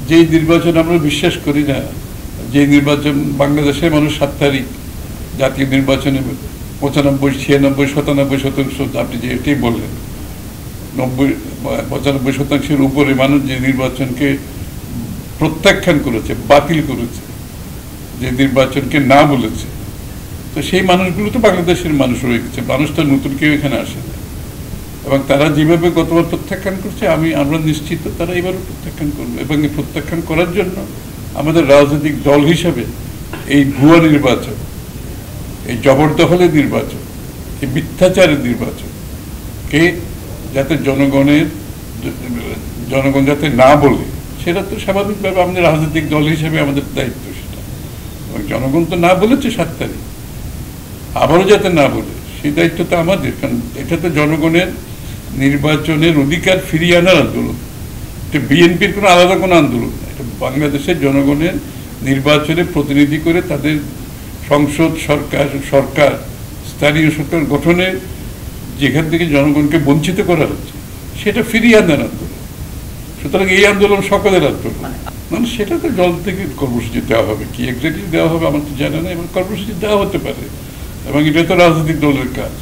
যে নির্বাচন আমরা বিশ্বাস করি না, যে নির্বাচন বাংলাদেশের মানুষ 7 তারিখ জাতীয় নির্বাচনে 95, 96, 97% আপনি যে এটাই বললেন, 95% উপরে মানুষ যে নির্বাচনকে প্রত্যাখ্যান করেছে, বাতিল করেছে, যে নির্বাচনকে না বলেছে, তো সেই মানুষগুলো তো বাংলাদেশের মানুষ রয়ে গেছে, মানুষ তো নতুন কেউ এখানে আসে না। এবং তারা যেভাবে গতবার প্রত্যাখ্যান করছে আমরা নিশ্চিত তারা এবারও প্রত্যাখ্যান করবে। এবং এই প্রত্যাখ্যান করার জন্য আমাদের রাজনৈতিক দল হিসাবে এই ভুয়া নির্বাচন, এই জবরদখলের নির্বাচন, এই মিথ্যাচারের নির্বাচনকে যাতে জনগণ যাতে না বলে, সেটা তো স্বাভাবিকভাবে আমাদের রাজনৈতিক দল হিসেবে আমাদের দায়িত্ব সেটা। এবং জনগণ তো না বলেছে 7 তারিখ, আবারও যাতে না বলে সেই দায়িত্ব তো আমাদের। কারণ এটা তো জনগণের নির্বাচনের অধিকার ফিরিয়ে আনার আন্দোলন, এটা বিএনপির কোনো আলাদা কোনো আন্দোলন না। এটা বাংলাদেশের জনগণের নির্বাচনে প্রতিনিধি করে তাদের সংসদ, সরকার, স্থানীয় সরকার গঠনে যেখান থেকে জনগণকে বঞ্চিত করা হচ্ছে সেটা ফিরিয়ে আনার আন্দোলন। সুতরাং এই আন্দোলন সকলের আন্দোলন। মানে সেটা তো জল থেকে কর্মসূচি দেওয়া হবে, কি এক্স্যাক্টলি দেওয়া হবে আমার তো জানা নেই, এবং কর্মসূচি দেওয়া হতে পারে। এবং এটা তো রাজনৈতিক দলের কাজ,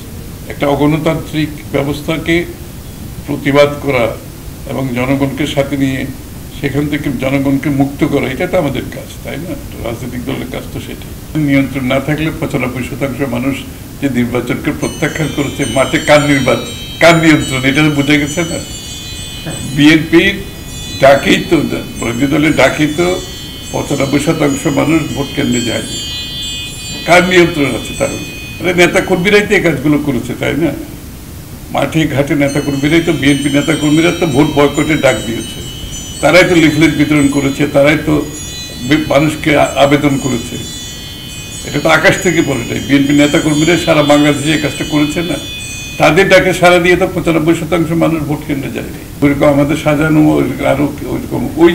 একটা অগণতান্ত্রিক ব্যবস্থাকে প্রতিবাদ করা এবং জনগণকে সাথে নিয়ে সেখান থেকে জনগণকে মুক্ত করা, এটা তো আমাদের কাজ, তাই না? রাজনৈতিক দলের কাজ তো সেটাই। নিয়ন্ত্রণ না থাকলে 95% মানুষ যে নির্বাচনকে প্রত্যাখ্যান করেছে, মাঠে কার নিয়ন্ত্রণ, এটা তো বোঝা গেছে না? বিএনপির ডাকেই তো, বিরোধী দলের ডাকেই তো 95% মানুষ ভোট কেন্দ্রে যায়নি। কার নিয়ন্ত্রণ আছে তাহলে? নেতা কর্মীরাই তো এই কাজগুলো করেছে, তাই না? মাঠে ঘাটে নেতা কর্মীরাই তো, বিএনপি নেতা কর্মীরা তো ভোট বয়কটের ডাক দিয়েছে, তারাই তো লিফলেট বিতরণ করেছে, তারাই তো মানুষকে আবেদন করেছে। এটা তো আকাশ থেকে পড়ে নাই, বিএনপি নেতা কর্মীরা সারা বাংলাদেশে এই কাজটা করেছে না? তাদের ডাকে সারা দিয়ে তো 95% মানুষ ভোট কেন্দ্রে যায়নি। ওইরকম আমাদের সাজানো আরো ওইরকম ওই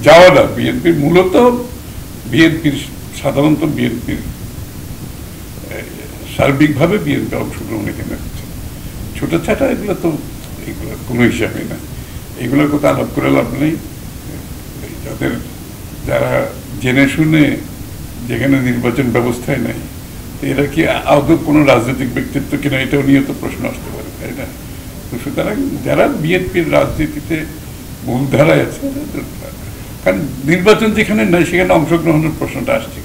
যাওয়া না। বিএনপির মূলত সাধারণত বিএনপির সার্বিকভাবে বিএনপি অংশগ্রহণ এখানে হচ্ছে। ছোটছাটা এগুলো তো এগুলো কোনো হিসাবে না, এগুলোর কথা আলাপ করে লাভ নেই। যারা জেনে শুনে যেখানে নির্বাচন ব্যবস্থায় নাই, এরা কি আদৌ কোনো রাজনৈতিক ব্যক্তিত্ব কিনা, এটাও নিয়ে তো প্রশ্ন আসতে পারে, তাই না? তো সুতরাং যারা বিএনপির রাজনীতিতে মূলধারায় আছে, কারণ নির্বাচন যেখানে নাই সেখানে অংশগ্রহণের প্রশ্নটা আসছে।